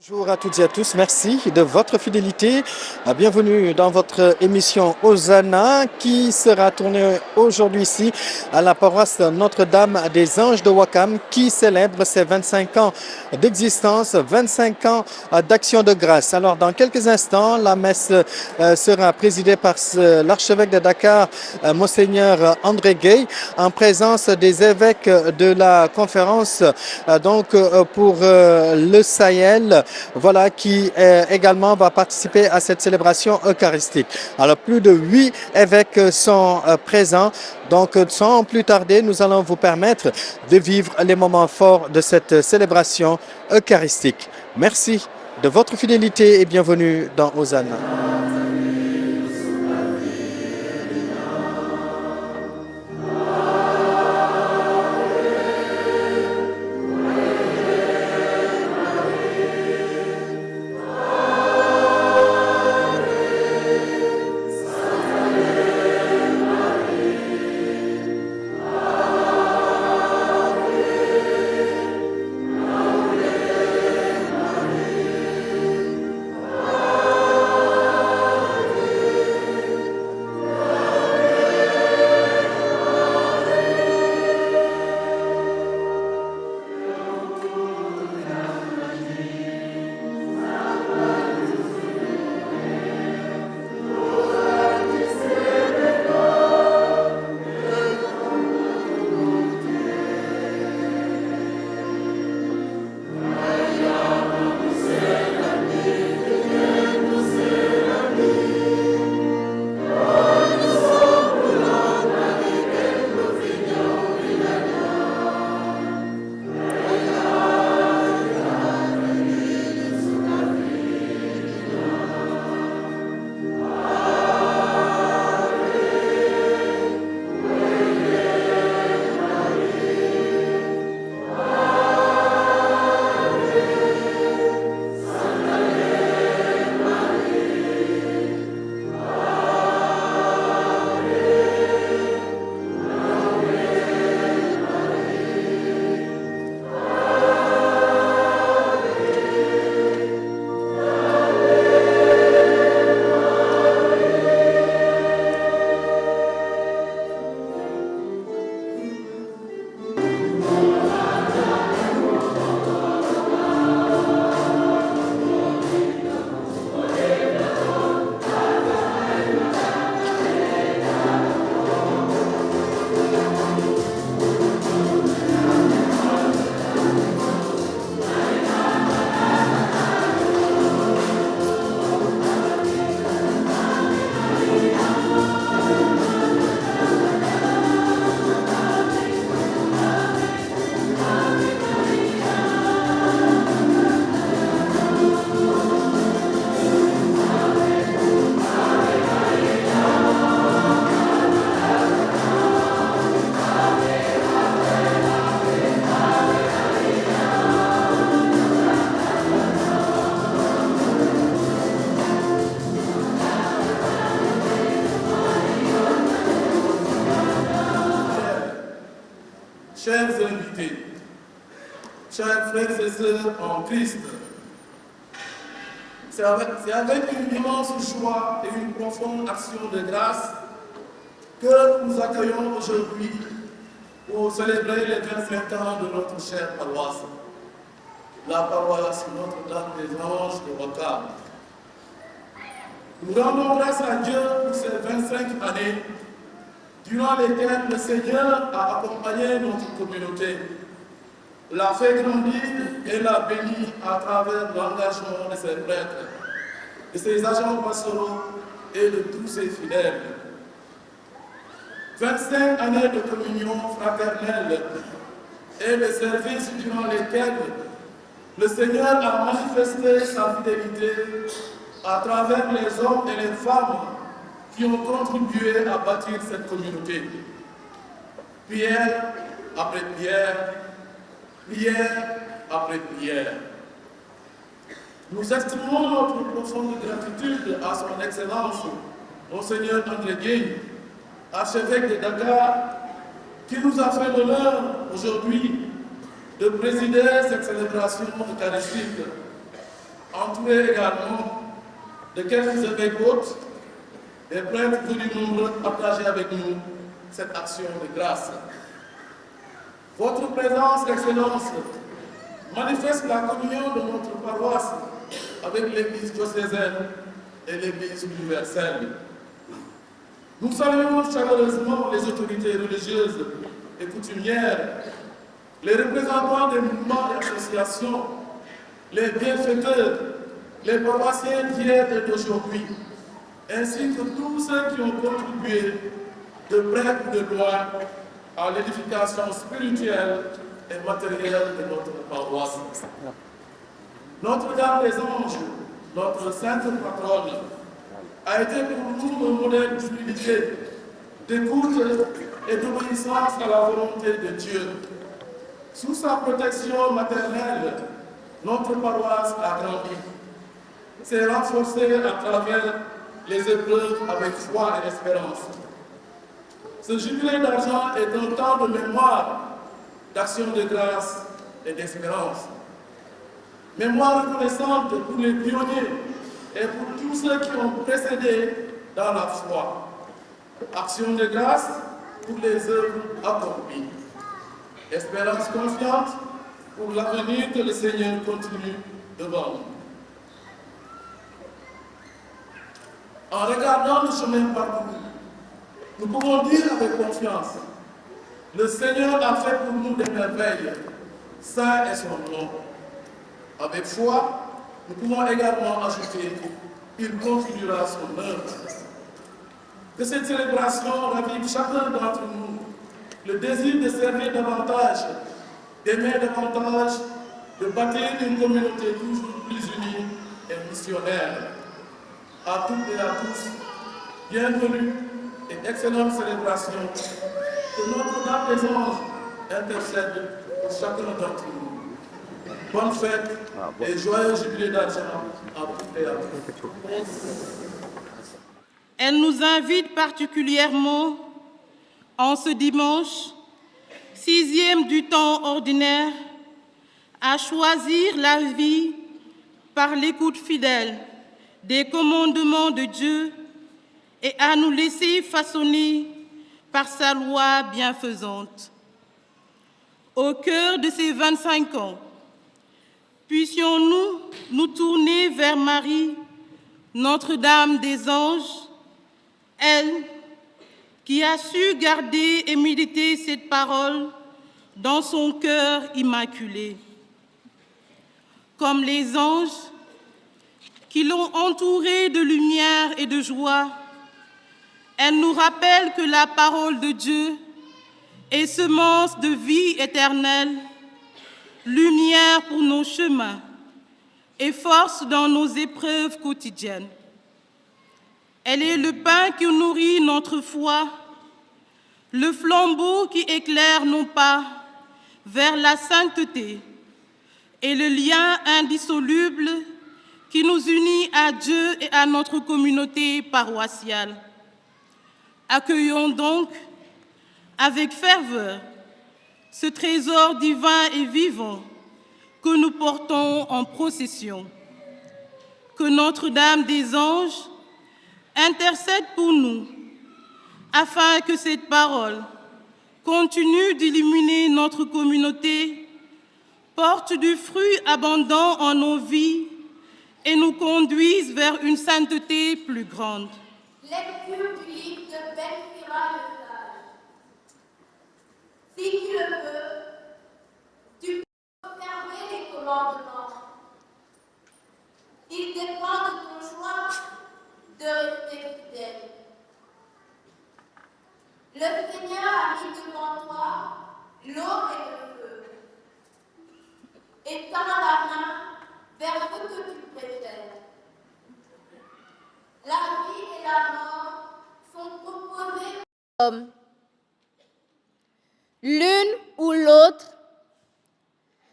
Bonjour à toutes et à tous, merci de votre fidélité. Bienvenue dans votre émission Hosanna qui sera tournée aujourd'hui ici à la paroisse Notre-Dame des Anges de Ouakam qui célèbre ses 25 ans d'existence, 25 ans d'action de grâce. Alors dans quelques instants, la messe sera présidée par l'archevêque de Dakar, Monseigneur André Gueye, en présence des évêques de la conférence pour le Sahel. Voilà, qui également va participer à cette célébration eucharistique. Alors, plus de 8 évêques sont présents. Donc, sans plus tarder, nous allons vous permettre de vivre les moments forts de cette célébration eucharistique. Merci de votre fidélité et bienvenue dans Hosanna. Chers invités, chers frères et sœurs en Christ, c'est avec une immense joie et une profonde action de grâce que nous accueillons aujourd'hui pour célébrer les 25 ans de notre chère paroisse, la paroisse Notre-Dame des Anges de Ouakam. Nous rendons grâce à Dieu pour ces 25 années durant lesquelles le Seigneur a accompagné notre communauté, l'a fait grandir et l'a béni à travers l'engagement de ses prêtres, de ses agents pastoraux et de tous ses fidèles. 25 années de communion fraternelle et de services durant lesquels le Seigneur a manifesté sa fidélité à travers les hommes et les femmes qui ont contribué à bâtir cette communauté. Prière après prière, prière après prière. Nous exprimons notre profonde gratitude à son Excellence, Monseigneur André Gueye, archevêque de Dakar, qui nous a fait l'honneur aujourd'hui de présider cette célébration eucharistique. entouré également de quelques évêques hôtes, des prêtres venus nombreux partager avec nous cette action de grâce. Votre présence, Excellence, manifeste la communion de notre paroisse avec l'Église diocésaine et l'Église universelle. Nous saluons chaleureusement les autorités religieuses et coutumières, les représentants des mouvements et associations, les bienfaiteurs, les paroissiens d'hier et d'aujourd'hui, ainsi que tous ceux qui ont contribué de près ou de loin à l'édification spirituelle et matérielle de notre paroisse. Notre-Dame des Anges, notre sainte patronne, a été pour nous un modèle d'humilité, d'écoute et d'obéissance à la volonté de Dieu. Sous sa protection maternelle, notre paroisse a grandi, s'est renforcée à travers les épreuves avec foi et espérance. Ce jubilé d'argent est un temps de mémoire, d'action de grâce et d'espérance. Mémoire reconnaissante pour les pionniers et pour tous ceux qui ont précédé dans la foi. Action de grâce pour les œuvres accomplies. Espérance confiante pour l'avenir que le Seigneur continue devant nous. En regardant le chemin parcouru, nous pouvons dire avec confiance, le Seigneur a fait pour nous des merveilles, saint est son nom. Avec foi, nous pouvons également ajouter, il continuera son œuvre. Que cette célébration ravive chacun d'entre nous le désir de servir davantage, d'aimer davantage, de bâtir une communauté toujours plus unie et missionnaire. À toutes et à tous, bienvenue et excellente célébration. Que Notre-Dame des Anges intercède pour chacun d'entre nous. Bonne fête et joyeux jubilé d'argent à toutes et à tous. Elle nous invite particulièrement en ce dimanche, 6e du temps ordinaire, à choisir la vie par l'écoute fidèle des commandements de Dieu et à nous laisser façonner par sa loi bienfaisante. Au cœur de ces 25 ans, puissions-nous nous tourner vers Marie, Notre-Dame des Anges, elle qui a su garder et méditer cette parole dans son cœur immaculé. Comme les anges qui l'ont entourée de lumière et de joie, elle nous rappelle que la parole de Dieu est semence de vie éternelle, lumière pour nos chemins et force dans nos épreuves quotidiennes. Elle est le pain qui nourrit notre foi, le flambeau qui éclaire nos pas vers la sainteté et le lien indissoluble qui nous unit à Dieu et à notre communauté paroissiale. Accueillons donc avec ferveur ce trésor divin et vivant que nous portons en procession. Que Notre-Dame des Anges intercède pour nous, afin que cette parole continue d'illuminer notre communauté, porte du fruit abondant en nos vies et nous conduise vers une sainteté plus grande. Lecture du livre de Belphira le Sage. Si tu le veux, tu peux observer les commandements. Il dépend de ton choix de rester fidèle. Le Seigneur a mis devant toi l'eau et le feu, et tend la main vers ce que tu préfères. La vie et la mort sont proposées aux hommes. L'une ou l'autre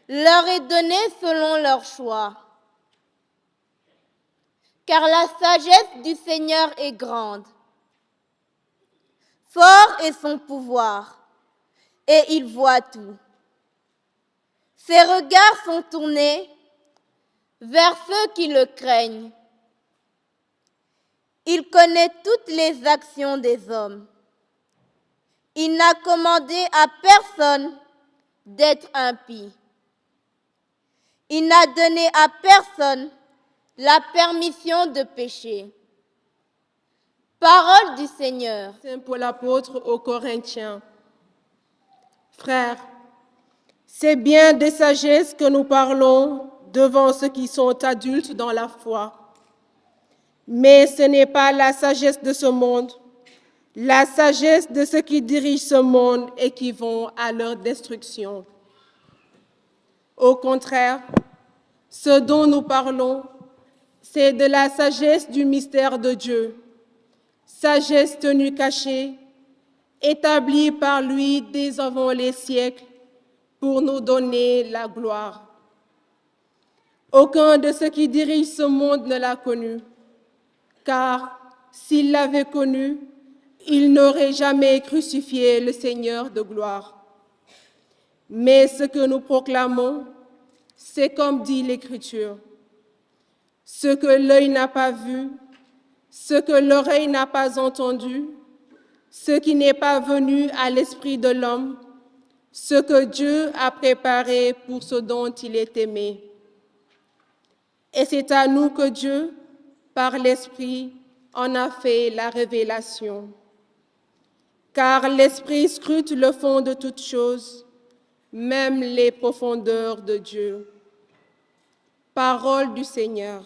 leur est donnée selon leur choix. Car la sagesse du Seigneur est grande. Fort est son pouvoir, et il voit tout. Ses regards sont tournés vers ceux qui le craignent. Il connaît toutes les actions des hommes. Il n'a commandé à personne d'être impie. Il n'a donné à personne la permission de pécher. Parole du Seigneur. Saint Paul apôtre aux Corinthiens. Frères, c'est bien de sagesse que nous parlons devant ceux qui sont adultes dans la foi. Mais ce n'est pas la sagesse de ce monde, la sagesse de ceux qui dirigent ce monde et qui vont à leur destruction. Au contraire, ce dont nous parlons, c'est de la sagesse du mystère de Dieu, sagesse tenue cachée, établie par lui dès avant les siècles pour nous donner la gloire. Aucun de ceux qui dirigent ce monde ne l'a connu, car s'il l'avait connu, il n'aurait jamais crucifié le Seigneur de gloire. Mais ce que nous proclamons, c'est comme dit l'Écriture. Ce que l'œil n'a pas vu, ce que l'oreille n'a pas entendu, ce qui n'est pas venu à l'esprit de l'homme, ce que Dieu a préparé pour ce dont il est aimé. Et c'est à nous que Dieu, par l'Esprit, en a fait la révélation. Car l'Esprit scrute le fond de toutes choses, même les profondeurs de Dieu. Parole du Seigneur.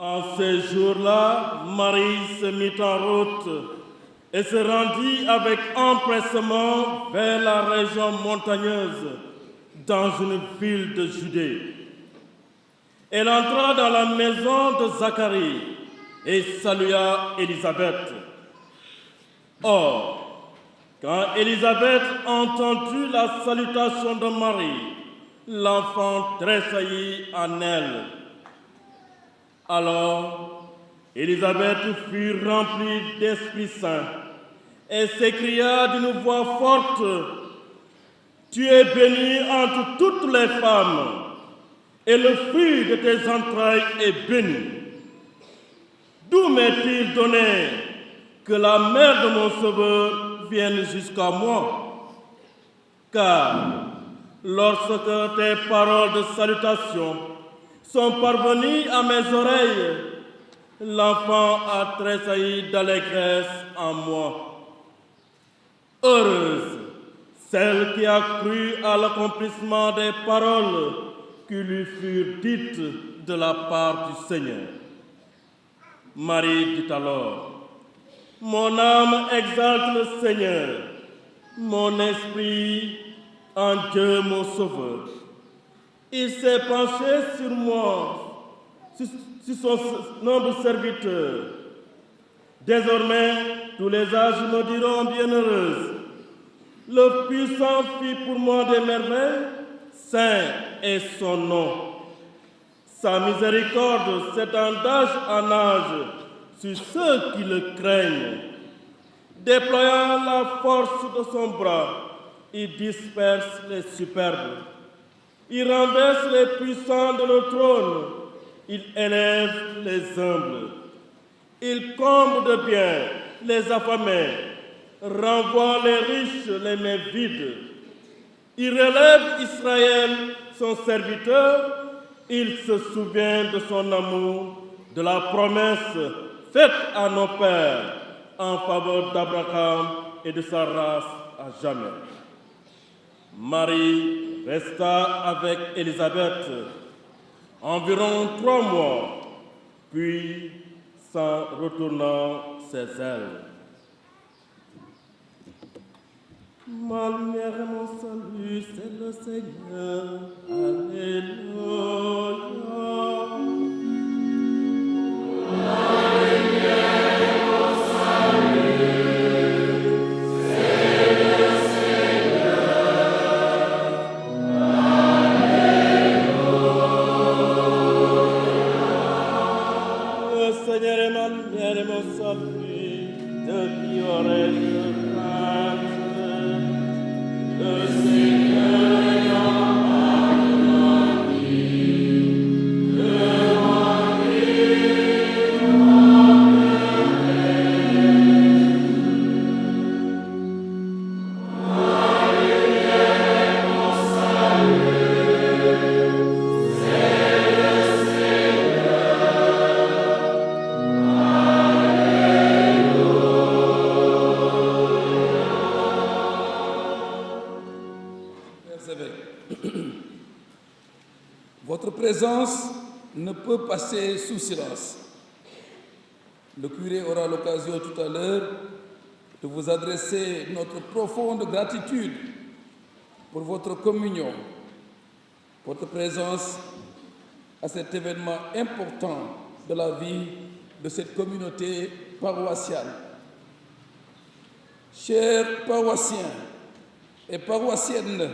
En ces jours-là, Marie se mit en route et se rendit avec empressement vers la région montagneuse, dans une ville de Judée. Elle entra dans la maison de Zacharie et salua Élisabeth. Or, quand Élisabeth entendit la salutation de Marie, l'enfant tressaillit en elle. Alors, Élisabeth fut remplie d'Esprit Saint et s'écria d'une voix forte, « Tu es bénie entre toutes les femmes, et le fruit de tes entrailles est béni. D'où m'est-il donné que la mère de mon Sauveur vienne jusqu'à moi? Car lorsque tes paroles de salutation sont parvenues à mes oreilles, l'enfant a tressailli d'allégresse en moi. Heureuse celle qui a cru à l'accomplissement des paroles qui lui furent dites de la part du Seigneur. Marie dit alors, « Mon âme exalte le Seigneur, mon esprit en Dieu mon Sauveur. Il s'est penché sur moi, sur son nombre serviteur. Désormais, tous les âges me diront bienheureuse. Le puissant fit pour moi des merveilles, saint est son nom. Sa miséricorde s'étend d'âge en âge sur ceux qui le craignent. Déployant la force de son bras, il disperse les superbes. Il renverse les puissants de leur trône. Il élève les humbles. Il comble de bien les affamés, renvoie les riches les mains vides. Il relève Israël, son serviteur. Il se souvient de son amour, de la promesse faite à nos pères en faveur d'Abraham et de sa race à jamais. Marie resta avec Élisabeth environ 3 mois, puis s'en retournant ses ailes. Ma lumière et mon salut, c'est le Seigneur. Alléluia. Votre présence ne peut passer sous silence. Le curé aura l'occasion tout à l'heure de vous adresser notre profonde gratitude pour votre communion, votre présence à cet événement important de la vie de cette communauté paroissiale. Chers paroissiens et paroissiennes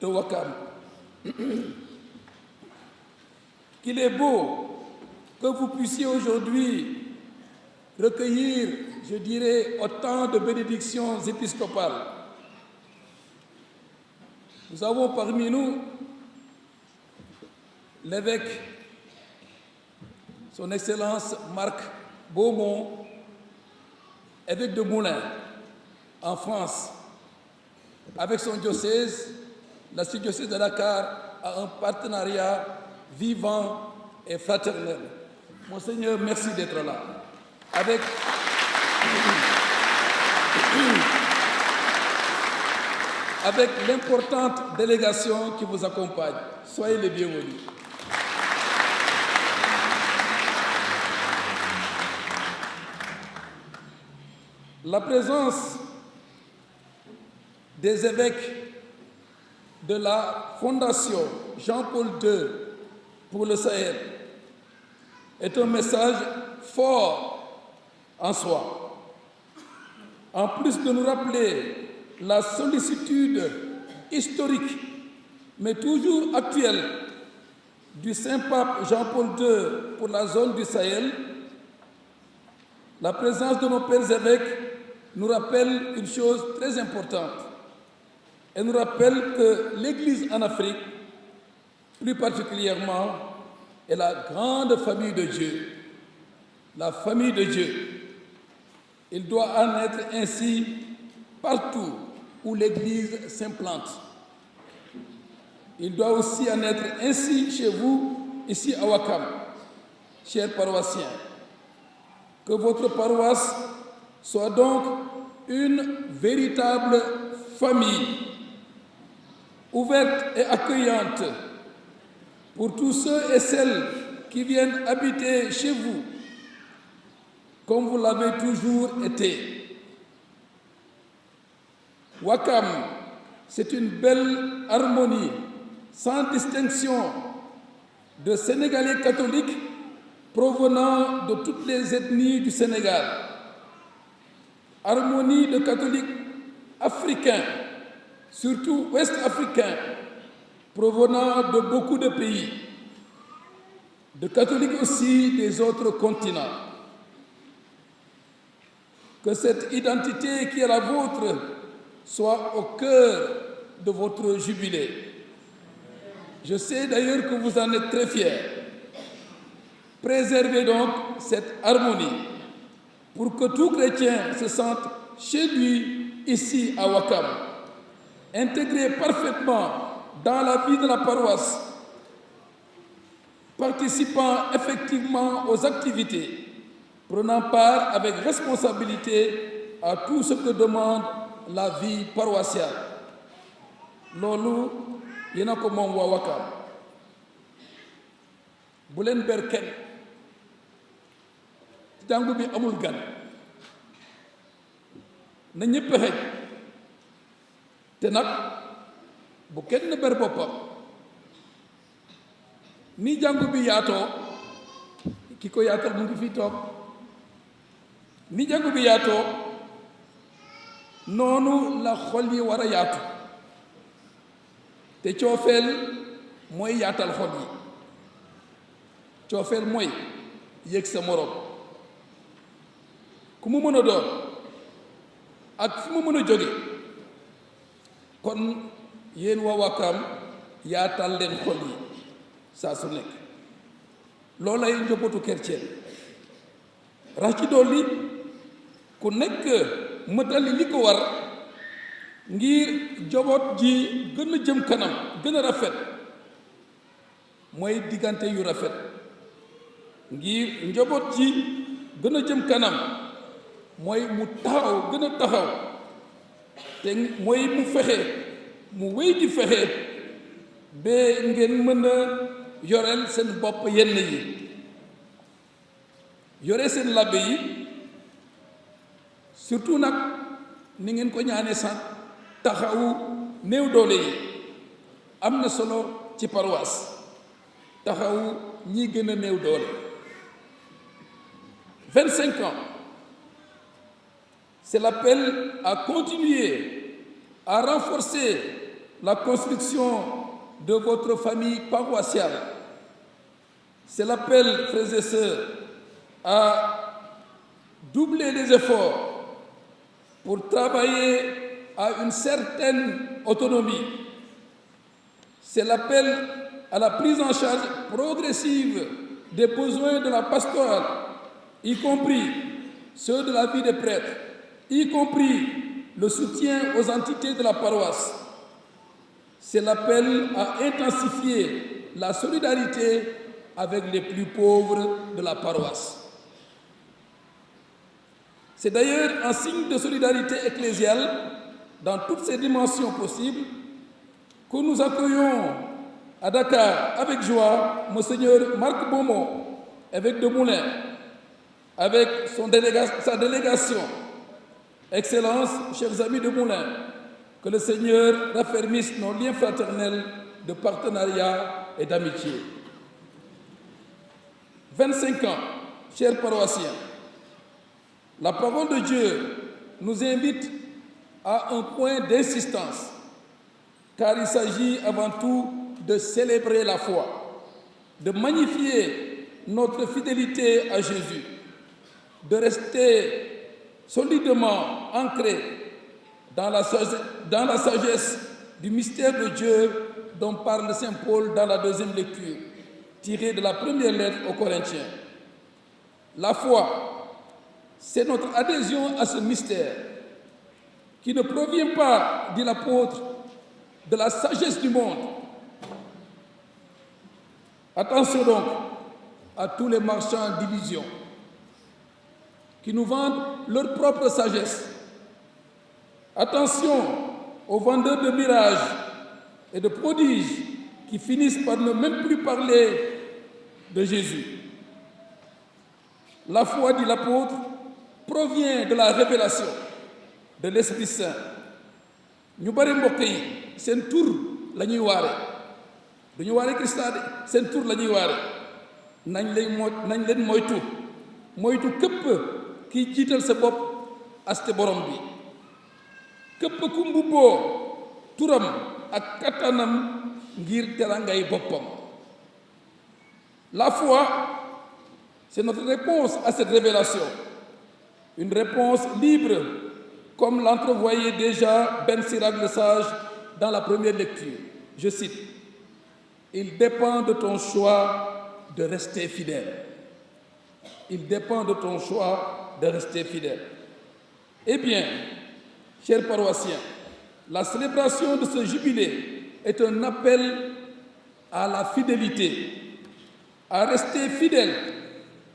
de Ouakam, qu'il est beau que vous puissiez aujourd'hui recueillir, je dirais, autant de bénédictions épiscopales. Nous avons parmi nous l'évêque, son Excellence Marc Beaumont, évêque de Moulins, en France. Avec son diocèse, l'archidiocèse de Dakar a un partenariat vivant et fraternel. Monseigneur, merci d'être là. Avec l'importante délégation qui vous accompagne. Soyez les bienvenus. La présence des évêques de la Fondation Jean-Paul II pour le Sahel est un message fort en soi. En plus de nous rappeler la sollicitude historique, mais toujours actuelle, du Saint-Pape Jean-Paul II pour la zone du Sahel, la présence de nos pères évêques nous rappelle une chose très importante. Elle nous rappelle que l'Église en Afrique, plus particulièrement, est la grande famille de Dieu, la famille de Dieu. Il doit en être ainsi partout où l'Église s'implante. Il doit aussi en être ainsi chez vous, ici à Ouakam, chers paroissiens. Que votre paroisse soit donc une véritable famille ouverte et accueillante pour tous ceux et celles qui viennent habiter chez vous, comme vous l'avez toujours été. Ouakam, c'est une belle harmonie, sans distinction, de Sénégalais catholiques provenant de toutes les ethnies du Sénégal. Harmonie de catholiques africains, surtout ouest-africains, provenant de beaucoup de pays, de catholiques aussi des autres continents. Que cette identité qui est la vôtre soit au cœur de votre jubilé. Je sais d'ailleurs que vous en êtes très fiers. Préservez donc cette harmonie pour que tout chrétien se sente chez lui ici à Ouakam, intégré parfaitement dans la vie de la paroisse, participant effectivement aux activités, prenant part avec responsabilité à tout ce que demande la vie paroissiale. Loolu yéen a ko moom waa Ouakam bu leen ber kenn jàngu bi amul gan na ñépp xej te nag bu kenn ber boppam ni jàngu bi yaatoo ki ko yaatal mu ngi fi toog ni jàngu bi yaatoo noonu la xol yi war a yaatu te coofeel mooy yaatal xol yi coofeel mooy yëg sa moroom ku mu mën a doon ak fu mu mën a jóge kon yéen waa Ouakam yaatal leen xol yi saa su nekk loolay njabootu chrétien rax ci dolli ku nekk mëtali li ko war ngir njaboot ji gën a jëm kanam gën a rafet mooy diggante yu rafet ngir njaboot ji gën a jëm kanam mooy mu taxaw gën a taxaw te mooy mu fexe mu wéy di fexe ba ngeen mën a yoreel seen bopp yenn yi yore seen labbe yi surtout nag ni ngeen ko ñaane sax taxawu néew doole yi am na solo ci paroisse taxawu ñi gën a néew doole 25 ans c'est l'appel à continuer à renforcer la construction de votre famille paroissiale. C'est l'appel, frères et sœurs, à doubler les efforts pour travailler à une certaine autonomie. C'est l'appel à la prise en charge progressive des besoins de la pastorale, y compris ceux de la vie des prêtres, y compris le soutien aux entités de la paroisse. C'est l'appel à intensifier la solidarité avec les plus pauvres de la paroisse. C'est d'ailleurs un signe de solidarité ecclésiale dans toutes ses dimensions possibles que nous accueillons à Dakar avec joie Monseigneur Marc Beaumont, évêque de Moulins, avec sa délégation. Excellences, chers amis de Moulins, que le Seigneur raffermisse nos liens fraternels de partenariat et d'amitié. 25 ans, chers paroissiens, la parole de Dieu nous invite à un point d'insistance, car il s'agit avant tout de célébrer la foi, de magnifier notre fidélité à Jésus, de rester solidement ancré dans la sagesse du mystère de Dieu dont parle saint Paul dans la deuxième lecture, tirée de la première lettre aux Corinthiens. La foi, c'est notre adhésion à ce mystère qui ne provient pas, dit l'apôtre, de la sagesse du monde. Attention donc à tous les marchands d'illusions qui nous vendent leur propre sagesse. Attention aux vendeurs de mirages et de prodiges qui finissent par ne même plus parler de Jésus. La foi, dit l'apôtre, provient de la révélation de l'Esprit Saint. ñu bari mbokk yi seen tur la ñuy waare du ñu waare Krista de seen tur la ñuy waare nañ leen moytu képp kiy jiital sa bopp aste borom bi képp ku mbubboo turam ak kattanam ngir terangay boppam. La foi, c'est notre réponse à cette révélation, une réponse libre, comme l'entrevoyait déjà Ben Sirach le sage dans la première lecture. Je cite: il dépend de ton choix de rester fidèle. Il dépend de ton choix de rester fidèle. Eh bien, chers paroissiens, la célébration de ce jubilé est un appel à la fidélité, à rester fidèle,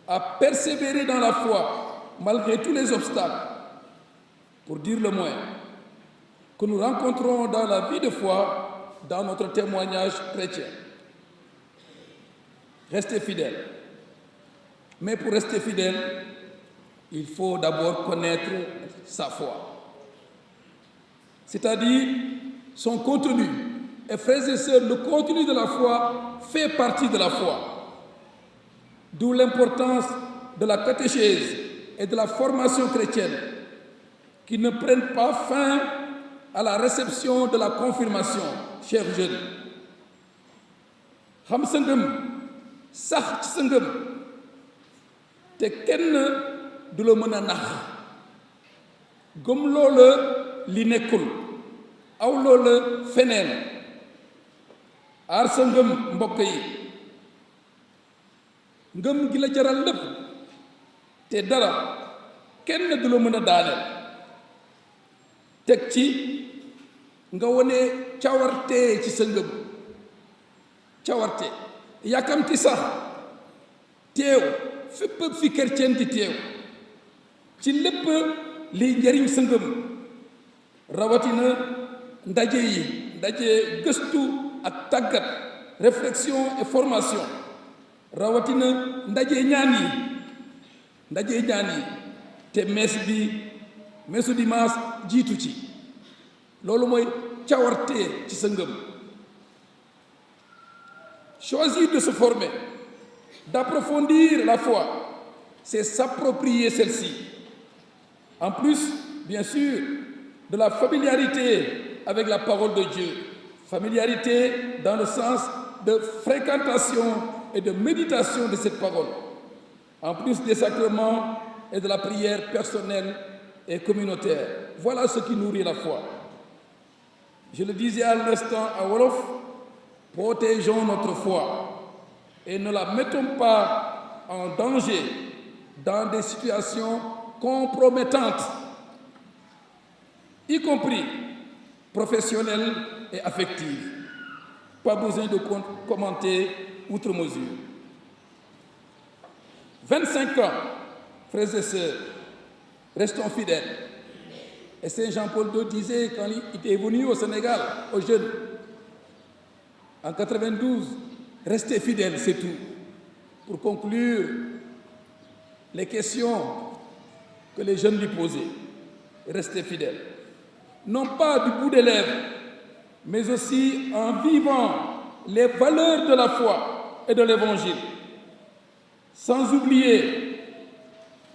à persévérer dans la foi malgré tous les obstacles, pour dire le moins, que nous rencontrons dans la vie de foi, dans notre témoignage chrétien. Rester fidèle. Mais pour rester fidèle, il faut d'abord connaître sa foi, c'est-à-dire son contenu. Et frères et sœurs, le contenu de la foi fait partie de la foi. D'où l'importance de la catéchèse et de la formation chrétienne, qui ne prennent pas fin à la réception de la confirmation, chers jeunes. xam sa ngëm sax ci sa ngëm te kenn du la mën a nax gëm loola li nekkul aw loola feneen aar sa ngëm mbokk yi ngëm gi la jaral lépp te dara kenn du la mën a daaneel teg ci nga wone cawarte ci sa ngëm cawarte yàkkamti sax teew fépp fi chrétien di teew ci lépp liy njariñ sa ngëm rawatina ndaje yi ndaje gëstu ak tàggat réflexion et formation rawatina ndaje ñaan yi te meesu dimanche jiitu ci loolu mooy cawarte ci sa ngëm. Choisir de se former, d'approfondir la foi, c'est s'approprier celle-ci. En plus, bien sûr, de la familiarité avec la parole de Dieu. Familiarité dans le sens de fréquentation et de méditation de cette parole. En plus des sacrements et de la prière personnelle et communautaire. Voilà ce qui nourrit la foi. Je le disais à l'instant à Wolof, protégeons notre foi et ne la mettons pas en danger dans des situations compromettantes, y compris professionnelles et affectives. Pas besoin de commenter outre mesure. 25 ans, frères et sœurs, restons fidèles. Et Saint Jean-Paul II disait quand il est venu au Sénégal, aux jeunes, en 92, restez fidèles, c'est tout. Pour conclure les questions que les jeunes lui posaient, restez fidèles. Non pas du bout des lèvres, mais aussi en vivant les valeurs de la foi et de l'Évangile, sans oublier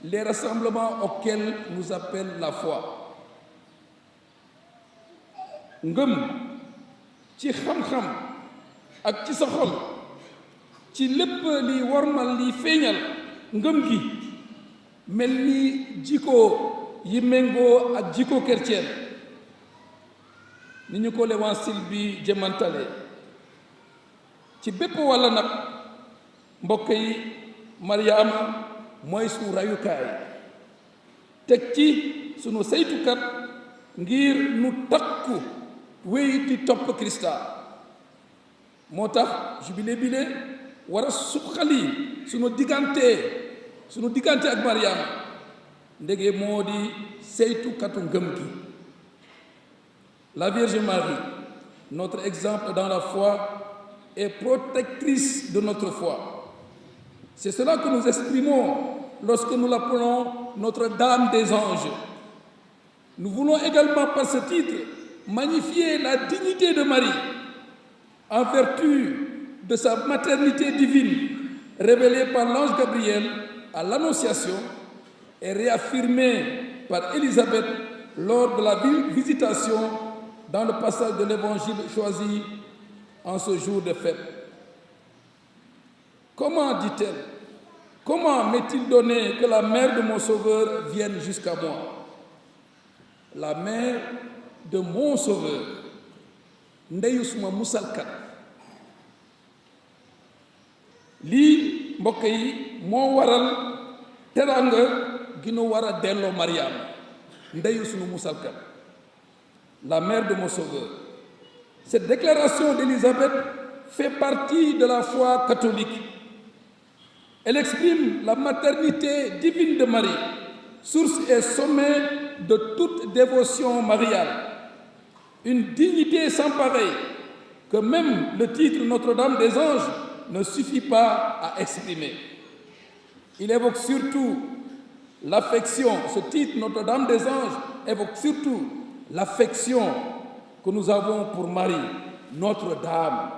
les rassemblements auxquels nous appelle la foi. ngëm ci xam-xam ak ci sa xol ci lépp li wormal li feeñal ngëm gi mel ni jikko yi méngoo ak jikko chrétien ni ñu ko l'Évangile bi jëmantale ci bépp wàlla nag mbokk yi Mariama mooy sunu rayukaay teg ci sunu saytukat ngir nu takku wéy di topp Krista moo tax jubilé bile war a suqali sunu diggante ak Mariama ndege moo di saytukatu ngëm gi. La Vierge Marie notre exemple dans la foi et protectrice de notre foi. C'est cela que nous exprimons lorsque nous l'appelons Notre-Dame des Anges. Nous voulons également par ce titre magnifier la dignité de Marie en vertu de sa maternité divine révélée par l'ange Gabriel à l'Annonciation et réaffirmée par Élisabeth lors de la visitation dans le passage de l'Évangile choisi en ce jour de fête. Comment, dit-elle, comment m'est-il donné que la mère de mon Sauveur vienne jusqu'à moi? La mère de mon Sauveur, ndeyu suma musalkat. Lii mbokk yi moo waral teranga gi nu war a delloo Mariam ndeyu sunu musalkat, la mère de mon Sauveur. Cette déclaration d'Élisabeth fait partie de la foi catholique. Elle exprime la maternité divine de Marie, source et sommet de toute dévotion mariale. Une dignité sans pareille que même le titre Notre-Dame des Anges ne suffit pas à exprimer. Il évoque surtout l'affection, ce titre Notre-Dame des Anges évoque surtout l'affection que nous avons pour Marie, Notre-Dame,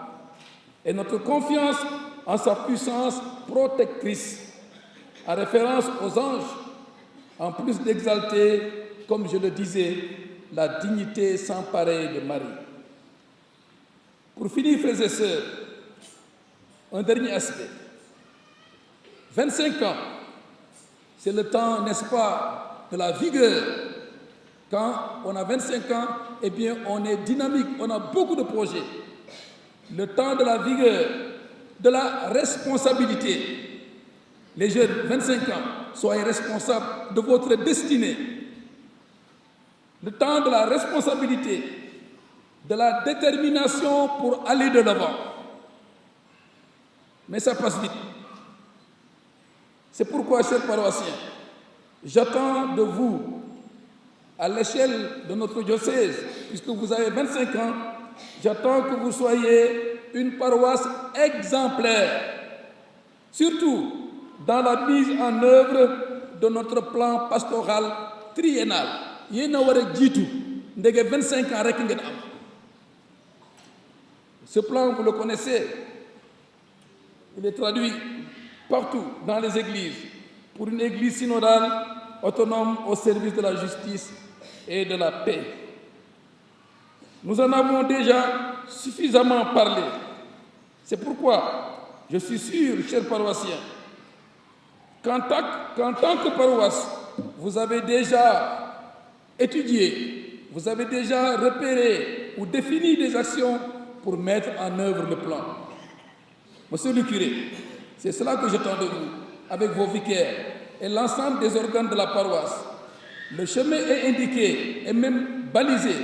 et notre confiance en sa puissance protectrice, en référence aux anges, en plus d'exalter, comme je le disais, la dignité sans pareille de Marie. Pour finir, frères et sœurs, un dernier aspect. 25 ans, c'est le temps, n'est-ce pas, de la vigueur. Quand on a 25 ans, eh bien, on est dynamique, on a beaucoup de projets. Le temps de la vigueur, de la responsabilité. Les jeunes, 25 ans, soyez responsables de votre destinée. Le temps de la responsabilité, de la détermination pour aller de l'avant. Mais ça passe vite. C'est pourquoi, chers paroissiens, j'attends de vous, à l'échelle de notre diocèse, puisque vous avez 25 ans, j'attends que vous soyez une paroisse exemplaire, surtout dans la mise en œuvre de notre plan pastoral triennal. Yéen a war a jiitu ndege 25 ans rek ngeen am. Ce plan, vous le connaissez, il est traduit partout dans les églises pour une église synodale autonome au service de la justice et de la paix. Nous en avons déjà suffisamment parlé. C'est pourquoi je suis sûr, chers paroissiens, qu'en tant que paroisse, vous avez déjà étudié, vous avez déjà repéré ou défini des actions pour mettre en œuvre le plan. Monsieur le curé, c'est cela que j'attends de vous, avec vos vicaires et l'ensemble des organes de la paroisse. Le chemin est indiqué et même balisé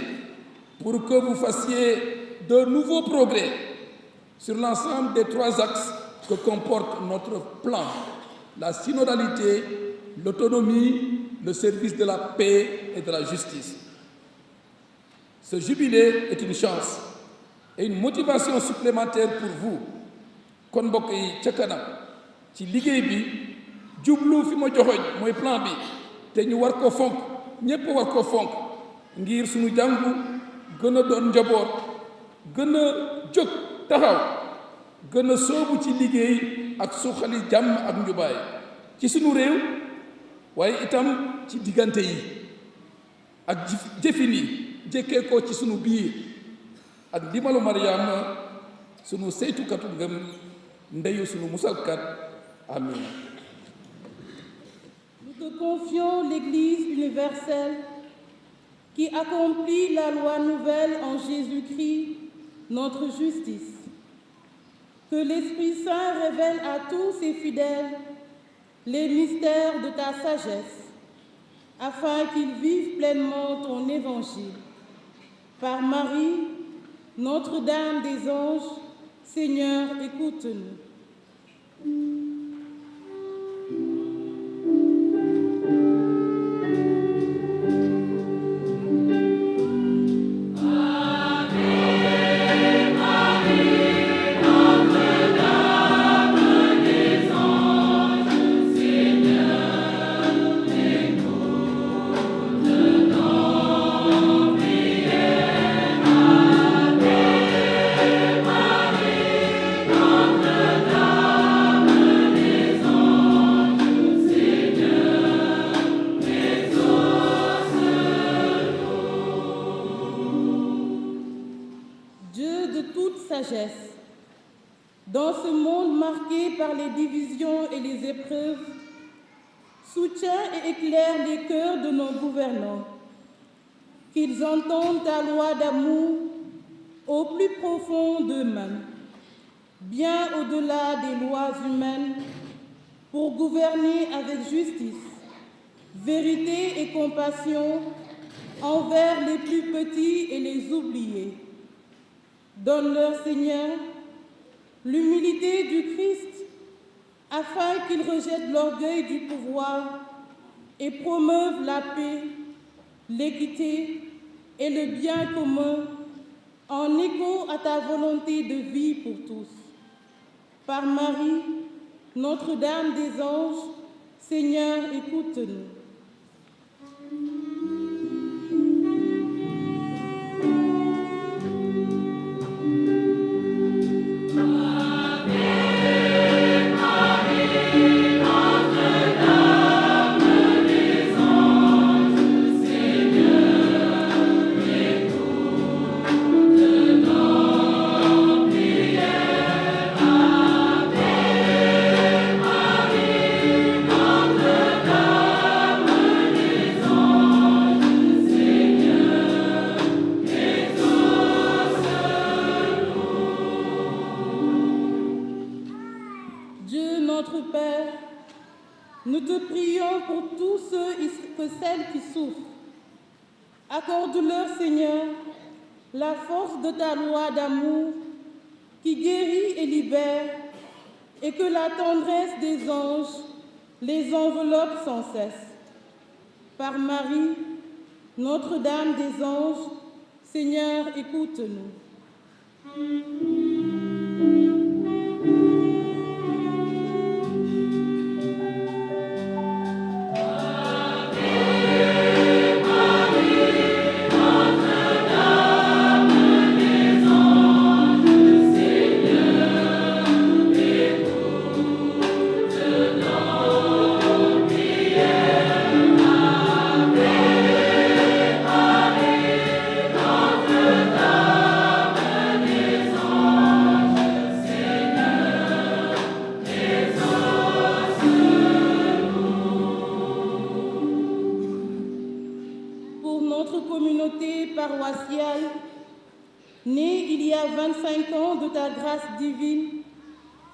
pour que vous fassiez de nouveaux progrès sur l'ensemble des 3 axes que comporte notre plan: la synodalité, l'autonomie, le service de la paix et de la justice. Ce jubilé est une chance et une motivation supplémentaire pour vous. Kon mbokk yi ca kanam ci liggéey bi jublu fi ma joxoñ mooy plan bi te ñu war ko fonk, ñépp war ko fonk ngir suñu jàngu gën a doon njaboot, gën a jóg taxaw, gën a soobu ci liggéey ak suxali jàmm ak njubaay ci suñu réew, waaye itam ci diggante yi ak jëfin yi jëkkee ko ci sunu biir ak ndimalu Mariama sunu saytukatu ngëm ndeyu sunu musalkat. Amen. Nous te confions l'Église universelle qui accomplit la loi nouvelle en Jésus-Christ, notre justice. Que l'Esprit Saint révèle à tous ses fidèles les mystères de ta sagesse, afin qu'ils vivent pleinement ton évangile. Par Marie, Notre-Dame des Anges, Seigneur, écoute-nous. Amen. Dieu de toute sagesse, dans ce monde marqué par les divisions et les épreuves, soutiens et éclaire les cœurs de nos gouvernants, qu'ils entendent ta loi d'amour au plus profond d'eux-mêmes, bien au-delà des lois humaines, pour gouverner avec justice, vérité et compassion envers les plus petits et les oubliés. Donne-leur, Seigneur, l'humilité du Christ, afin qu'ils rejettent l'orgueil du pouvoir et promeuvent la paix, l'équité et le bien commun en écho à ta volonté de vie pour tous. Par Marie, Notre-Dame des Anges, Seigneur, écoute-nous. Nous te prions pour tous ceux et celles qui souffrent. Accorde-leur, Seigneur, la force de ta loi d'amour qui guérit et libère, et que la tendresse des anges les enveloppe sans cesse. Par Marie, Notre-Dame des Anges, Seigneur, écoute-nous. Paroissiale, née il y a 25 ans de ta grâce divine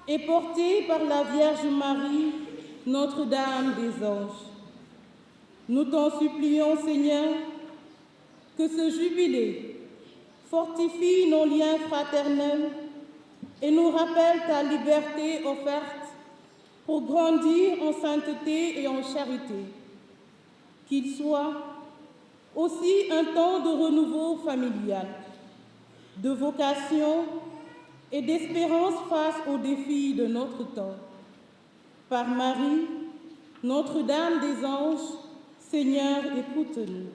et portée par la Vierge Marie, Notre-Dame des Anges. Nous t'en supplions, Seigneur, que ce jubilé fortifie nos liens fraternels et nous rappelle ta liberté offerte pour grandir en sainteté et en charité. Qu'il soit aussi un temps de renouveau familial, de vocation et d'espérance face aux défis de notre temps. Par Marie, Notre-Dame des Anges, Seigneur, écoute-nous.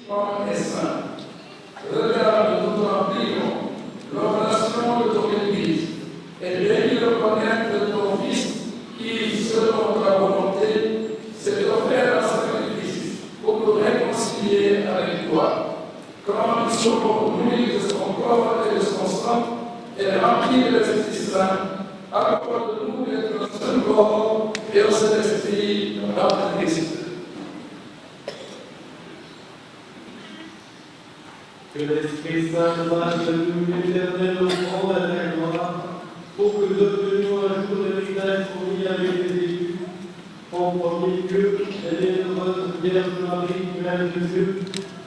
comme est saint. Regarde nous t'en prions l'opération de ton Église et bénis le connaître de ton Fils qui, selon ta volonté, s'est offert en sacrifice pour nous réconcilier avec toi. Quand nous sommes nourris de son corps et de son sang et remplis de l'Esprit Saint, accorde-nous d'être un seul corps et un seul esprit dans le Christ. Que l'Esprit Saint fasse de nous l'éternel offrande à ta gloire, pour que nous obtenions un jour l'héritage fourni avec les élus. En premier lieu, elle est notre Vierge Marie, Mère de Dieu,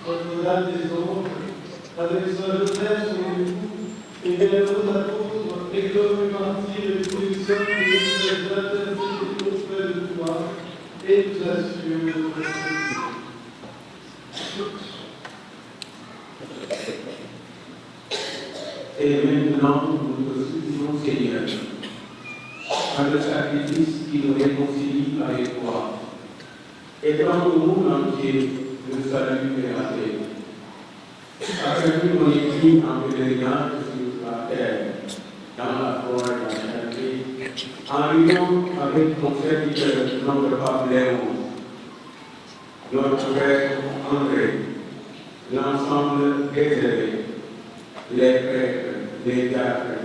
Notre-Dame des anges, avec Saint Joseph, son époux, et bienheureux apôtres, et comme martyrs et tous les saints et les intercédés auprès de toi, et nous assure de notre sécurité. Et maintenant, nous te supplions, Seigneur, par le sacrifice qui nous réconcilie avec toi, étends au monde entier le salut et la paix. Accorde ton Église en pèlerinage sur la terre, dans la foi et la charité, en union avec ton serviteur, notre pape Léon, notre frère André, l'ensemble des évêques, les prêtres, les diacres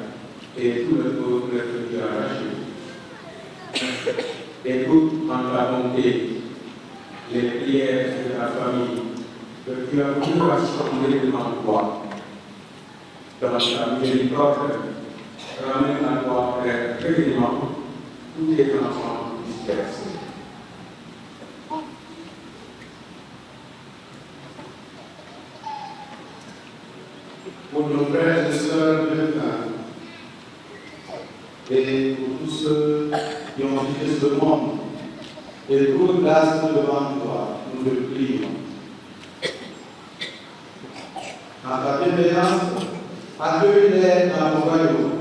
et tout le peuple qui a arraché. Écoute en ta bonté les prières de ta famille que tu as voulu rassembler devant toi. Dans ta miséricorde, ramène à toi, Père, précisément tous tes enfants dispersés. Pour nos frères et sœurs de Dieu, et pour tous ceux qui ont quitté ce monde, et toute grâce devant toi, nous te prions. En ta bienveillance, accueille-les dans ton royaume,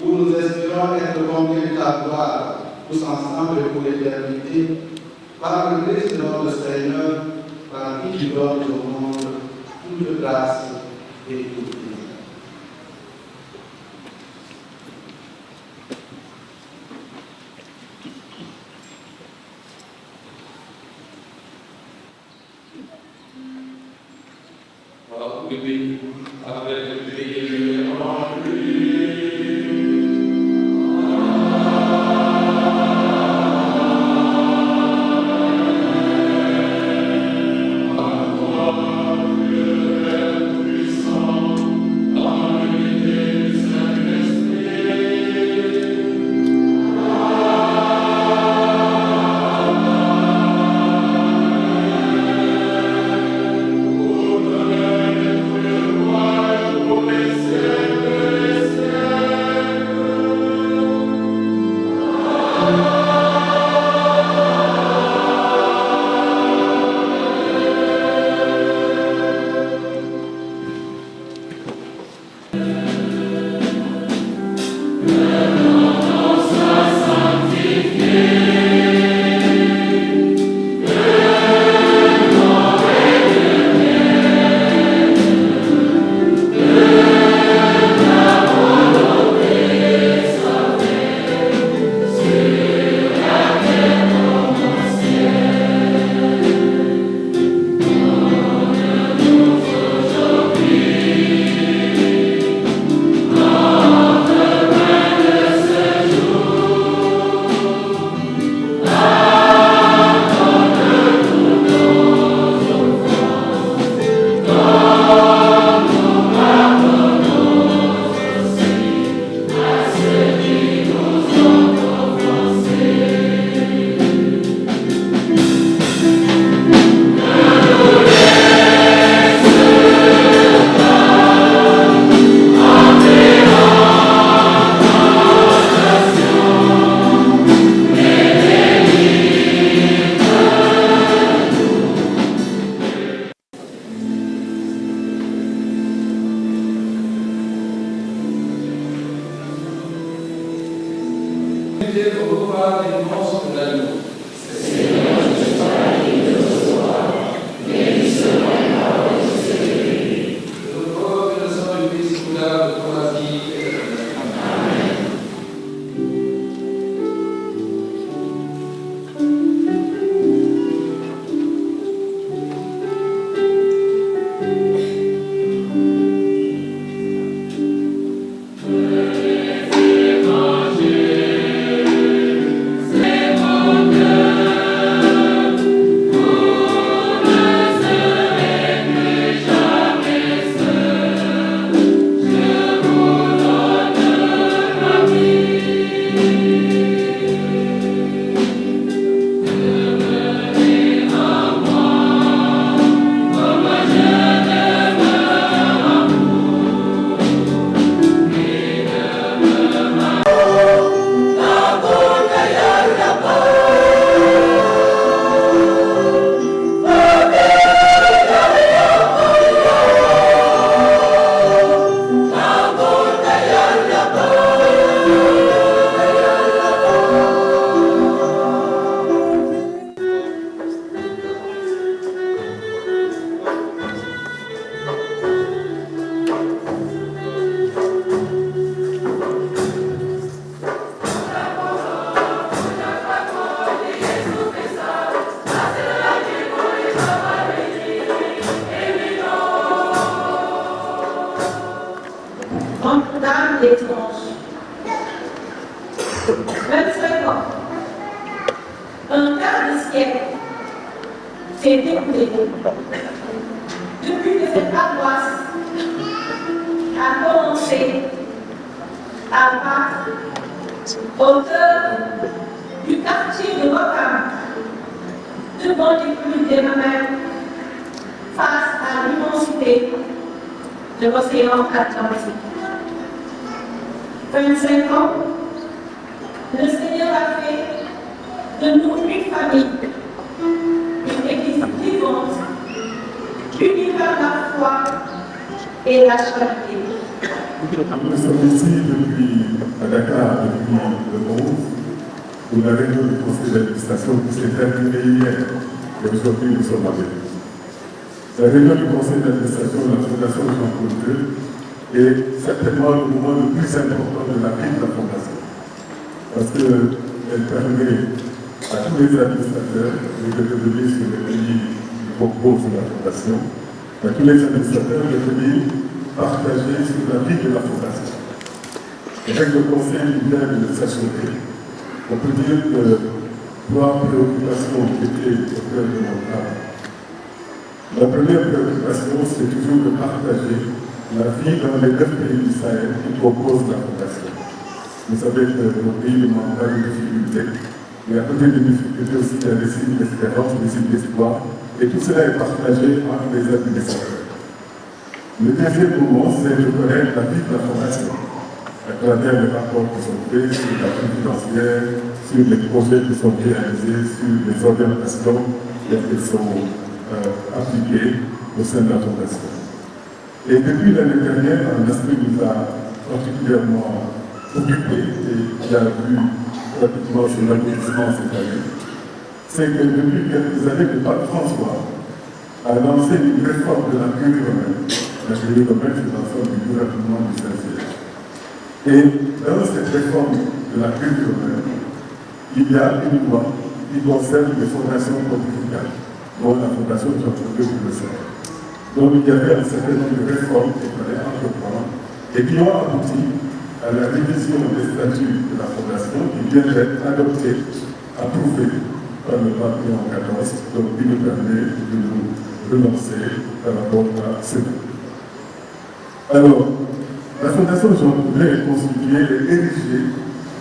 où nous espérons être comblés de ta gloire, tous ensemble pour l'éternité, par le Christ de notre Seigneur, par qui tu donnes au monde toute grâce et toute vie. Pour Notre-Dame des Anges. 25 ans. Un quart de siècle s'est écoulé depuis que cette paroisse a commencé à battre au cœur du quartier de Wakam, devant l'écume des mamelles, face à l'immensité de l'océan Atlantique. 25 ans, le Seigneur a fait de nous une famille, une église vivante, unie par la foi et la charité. Nous sommes ici à Dakar depuis le 11 pour la réunion du conseil d'administration qui s'est terminée hier et aujourd'hui nous sommes avec vous. La réunion du conseil d'administration de la Fondation Jean-Paul II est certainement le moment le plus important de la vie de la Fondation parce qu'elle permet à tous les administrateurs de revenir sur le pays qui propose la Fondation, à tous les administrateurs de venir partager sur la vie de la Fondation. Avec le conseil qui vient de s'achever, on peut dire que 3 préoccupations étaient au cœur de mon travail. La première préoccupation, c'est toujours de partager la vie dans les 9 pays du Sahel qui proposent la Fondation. Vous savez que nos pays ne manquent pas de difficultés, mais à côté des difficultés aussi, il y a des signes d'espérance, des signes d'espoir, et tout cela est partagé entre les administrateurs. Le deuxième moment, c'est de connaître la vie de la Fondation, à travers les rapports qui sont faits sur la vie financière, sur les projets qui sont réalisés, sur les orientations qui sont appliquées au sein de la Fondation. Et depuis l'année dernière, un aspect nous a particulièrement occupé et qui a vu pratiquement son aboutissement cette année, c'est que depuis quelques années, le pape François a lancé une réforme de la curie romaine. La curie romaine, c'est l'ensemble du gouvernement du Saint-Siège. Et dans cette réforme de la curie romaine, il y a une loi qui concerne les fondations pontificales, dont la fondation de Jean-Paul II pour le Sahel. Donc il y avait un certain nombre de réformes qu'il fallait entreprendre et qui ont abouti à la révision des statuts de la fondation qui vient d'être adoptée, approuvée par le pape Léon XIV, donc qui nous permet de nous renoncer par rapport à cela. Alors, la fondation Jean-Paul II est constituée et érigée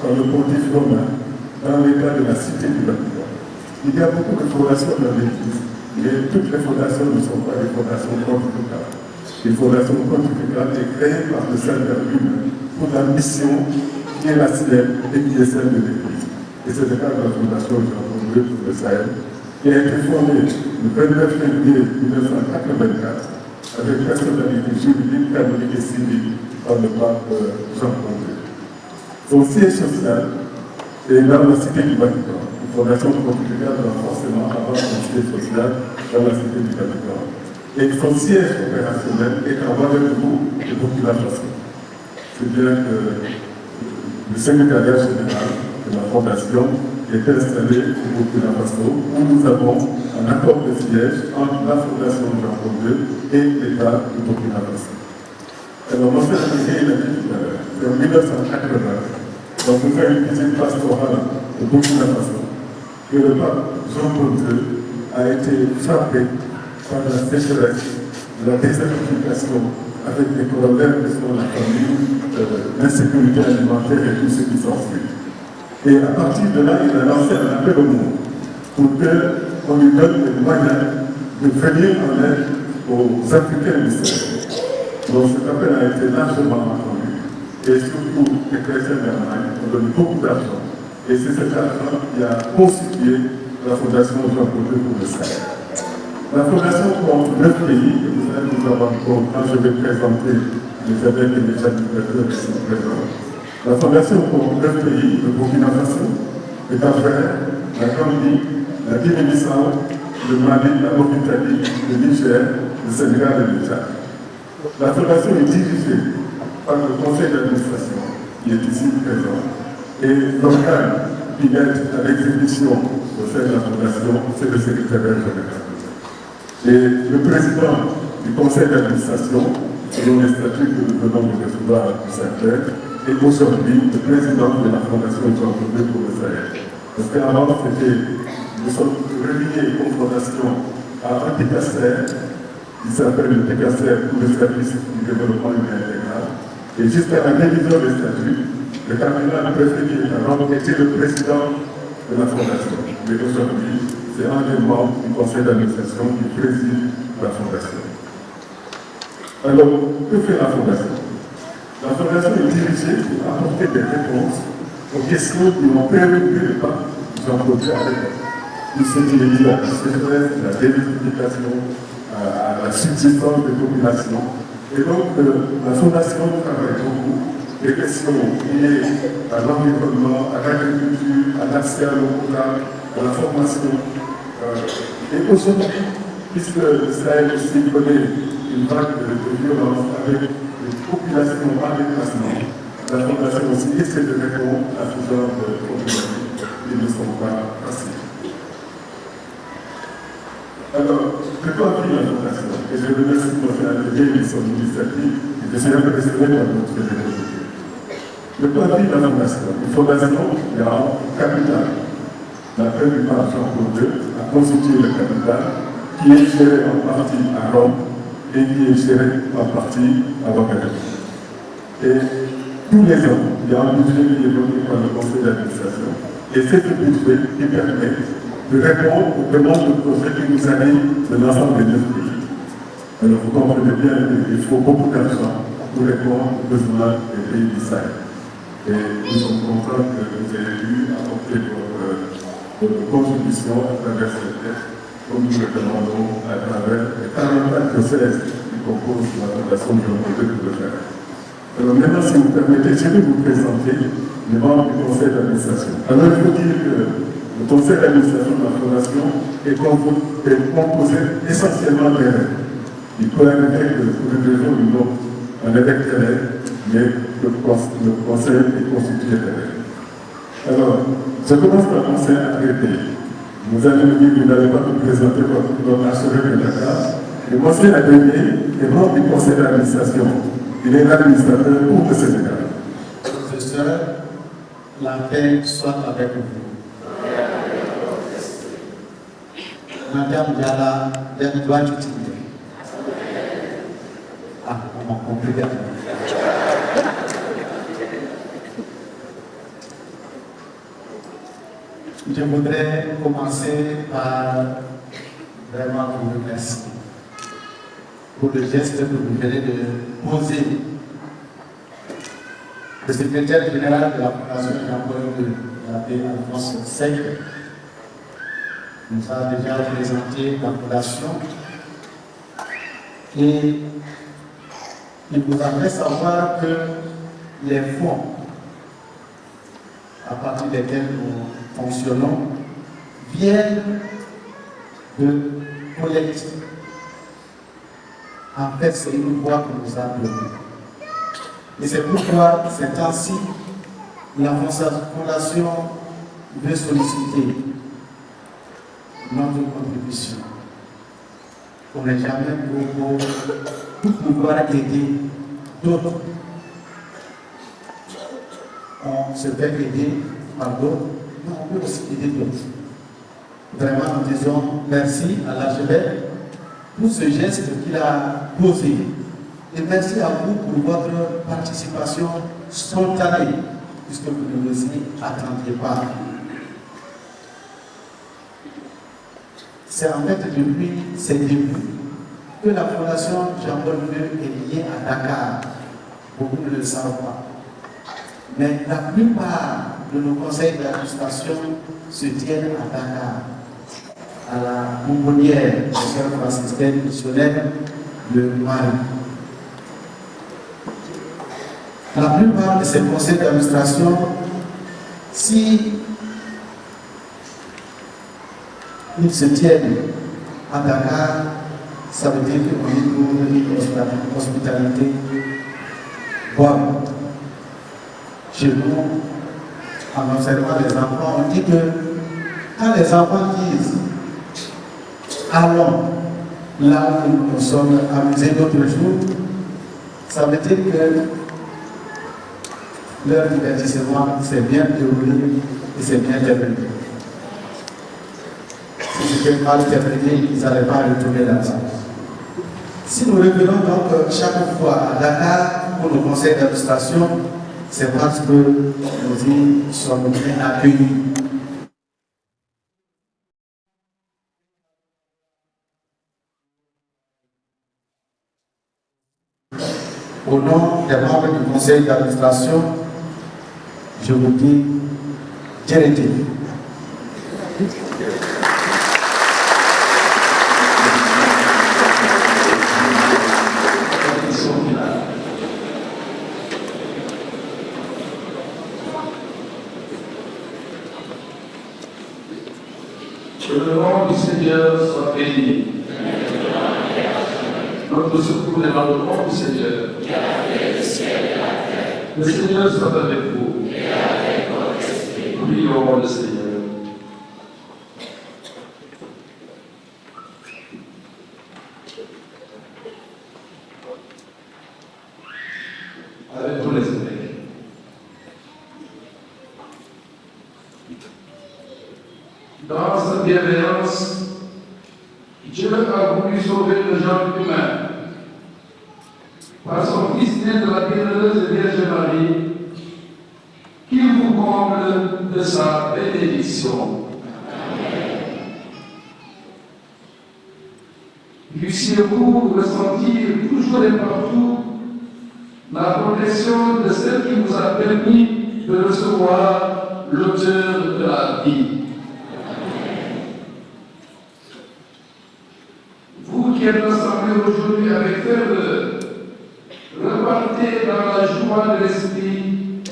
par le pontife romain dans l'état de la cité du Vatican. Il y a beaucoup de fondations dans l'Église, mais toutes les fondations ne sont pas des fondations pontificales. Les fondations pontificales sont créées par le Saint-Père lui-même pour la mission qui est la sienne et qui est celle de l'Église. Et c'est le cas de la fondation Jean-Paul II pour le Sahel, qui a été fondée le 29 février 1984 avec personnalité juridique, canonique et civile par le pape Jean-Paul II. Son siège social est dans la cité du Vatican. Une fondation pontificale doit forcément avoir son siège social dans la cité du Vatican. Et son siège opérationnel est à Ouagadougou et Burkina Faso. C'est bien que le secrétariat général de la fondation est installé au Burkina Faso, où nous avons un accord de siège entre la fondation Jean-Paul II et l'État du Burkina Faso. Alors, mon frère il a dit tout à l'heure, c'est en 1980, donc nous faisons une visite pastorale au Burkina Faso, que le pape Jean-Paul II a été frappé par la sécheresse, la désertification, avec des problèmes qui sont la famille, l'insécurité alimentaire et tout ce qui s'ensuit. Et à partir de là, il a lancé un appel au monde pour qu'on lui donne les moyens de venir en aide aux Africains du Sahel. Donc cet appel a été largement entendu. Et surtout, les chrétiens d'Allemagne ont donné beaucoup d'argent. Et c'est cet argent qui a constitué la Fondation Jean-Paul II pour le Sahel. La Fondation compte 9 pays, et vous allez nous avoir compte quand je vais présenter les évêques et les administrateurs qui sont présents. La Fondation compte 9 pays, le Burkina Faso, le Cap-Vert, la Gambie, la Guinée-Bissau, le Mali, la Mauritanie, le Niger, le Sénégal et le Tchad. La Fondation est dirigée par le conseil d'administration qui est ici présent et l'organe qui aide à l'exécution au sein de la Fondation, c'est le secrétariat général. Et le président du conseil d'administration, selon les statuts que nous venons de recevoir du Saint-Père, et aujourd'hui le président de la Fondation Jean-Paul II pour le Sahel. Parce qu'avant, nous sommes reliés aux fondations à un Picaster, qui s'appelle le Picaster pour le service du développement humain intégral. Et jusqu'à la révision des statuts, le cardinal préfet Rome était le président de la Fondation. Mais aujourd'hui, c'est un des membres du conseil d'administration qui préside la Fondation. Alors, que fait la Fondation? La Fondation est dirigée pour apporter des réponses aux questions qui ont préoccupé le pape Jean-Paul II à l'époque. Tout ce qui est lié à la sécheresse, à la désertification, à la subsistance des populations. Et donc, la Fondation travaille beaucoup des questions liées à l'environnement, à l'agriculture, à l'accès à l'eau potable, à la formation. Et aujourd'hui, puisque le Sahel aussi connaît une vague de violence avec des populations en déplacement, la Fondation aussi essaie de répondre à ce genre de problématiques qui ne sont pas faciles. Alors, que doit dire la Fondation? Et je remercie mon frère de son initiative et je suis impressionné par notre générosité. Que doit dire la Fondation? Une fondation qui a un capital. L'appel du pape Jean-Paul II a constitué le capital qui est géré en partie à Rome et qui est géré en partie à Ouagadougou. Et tous les ans, il y a un budget qui est donné par le conseil d'administration. Et c'est ce budget qui permet de répondre aux demandes de projets qui nous arrivent de l'ensemble des 9 pays. Alors vous comprenez bien qu'il faut beaucoup d'argent pour répondre aux besoins des pays du Sahel. Et nous sommes contents que vous ayez pu apporter votre contribution à travers cette lettre, comme nous le demandons à travers les 44 diocèses qui composent la Fondation Jean-Paul II pour le Sahel. Alors maintenant, si vous permettez, je vais vous présenter les membres du conseil d'administration. Alors il faut dire que le conseil d'administration de la Fondation est composé essentiellement d'élèves. Il peut arriver que pour une raison ou une autre, un évêque élève, mais le conseil est constitué d'élèves. Alors, je commence par conseil à traiter. Vous allez me dire que vous n'allez pas vous présenter votre archevêque de Dakar. Le conseil à traiter est membre du conseil d'administration. Il est l'administrateur pour le Sénégal. Professeur, la paix soit avec vous. Madame Diala, elle doit utiliser. Ah, on m'a compris bien. Je voudrais commencer par vraiment vous remercier pour le geste que vous venez de poser. Le secrétaire général de la Fondation Jean-Paul II, l'abbé Alphonse Sey, nous a déjà présenté la fondation et il vous a fait savoir que les fonds à partir desquels nous fonctionnons viennent de collectifs. En fait, c'est une voie que nous avons donnée. Et c'est pourquoi, ces temps-ci, la Fondation veut solliciter notre contribution. On n'est jamais pour pouvoir aider d'autres. On se fait aider par d'autres, mais on peut aussi aider d'autres. Vraiment, nous disons merci à l'archevêque pour ce geste qu'il a posé. Et merci à vous pour votre participation spontanée, puisque vous ne vous y attendiez pas. C'est en fait depuis ses débuts que la Fondation Jean-Paul II est liée à Dakar. Beaucoup ne le savent pas. Mais la plupart de nos conseils d'administration se tiennent à Dakar, à la bonbonnière des sœurs franciscaines missionnaires de Mali. La plupart de ces conseils d'administration, si ils se tiennent à Dakar, ça veut dire qu'on est une hospitalité bonne. Chez nous, en observant les enfants, on dit que quand les enfants disent allons là où nous nous sommes amusés d'autres jours, Ça veut dire que leur divertissement s'est bien déroulé et s'est bien terminé. Si c'était mal terminé, ils n'allaient pas retourner là-bas. Si nous revenons donc chaque fois à Dakar pour nos conseils d'administration, c'est parce que nous y sommes bien accueillis. Au nom des membres du conseil d'administration, je vous dis Djereté. Que le nom du Seigneur soit béni. Notre secours est dans le nom du Seigneur. Le Seigneur soit avec vous. Prions le Seigneur. Avec tous les évêques. Dans sa bienveillance, Dieu a voulu sauver le genre humain. Par son Fils né de la bienheureuse Vierge Marie, qu'il vous comble de sa bénédiction. Puissiez-vous ressentir toujours et partout la protection de celle qui vous a permis de recevoir l'auteur de la vie. Vous qui êtes rassemblés aujourd'hui avec ferveur, repartez dans la joie de l'esprit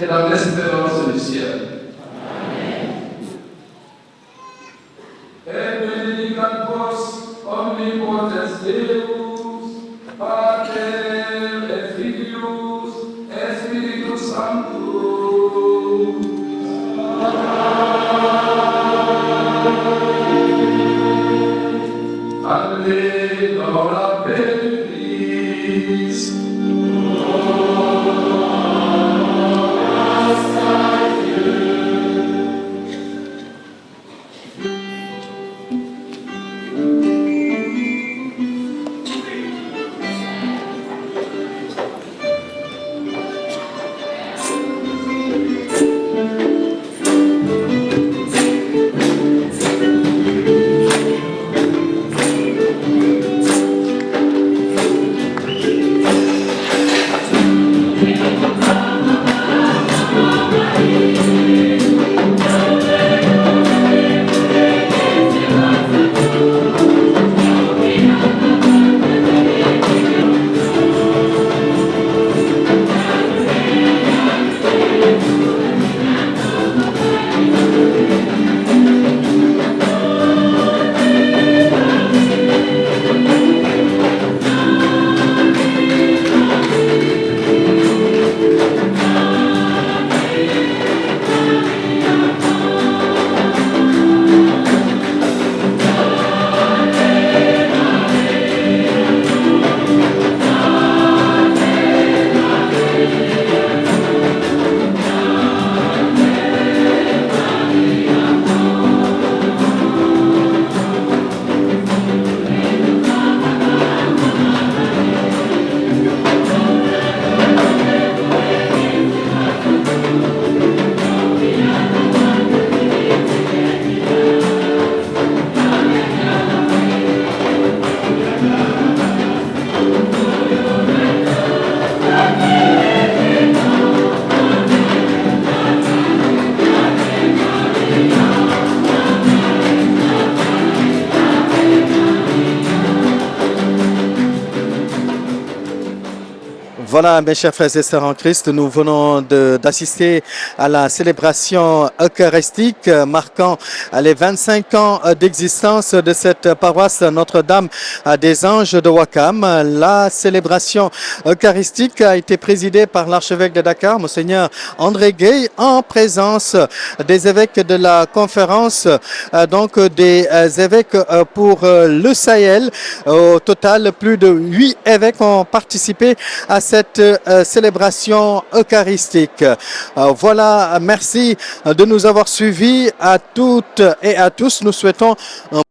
et dans l'espérance du ciel. Et benedicat vos omnipotens Deus, Pater et Filius et Spiritus Sanctus. Allez dans la paix du Christ. Voilà, mes chers frères et sœurs en Christ, nous venons d'assister à la célébration eucharistique marquant les 25 ans d'existence de cette paroisse Notre-Dame des Anges de Ouakam. La célébration eucharistique a été présidée par l'archevêque de Dakar, Monseigneur André Gueye, en présence des évêques de la conférence, donc des évêques pour le Sahel. Au total, plus de 8 évêques ont participé à cette cette célébration eucharistique. Voilà, merci de nous avoir suivis à toutes et à tous. Nous souhaitons un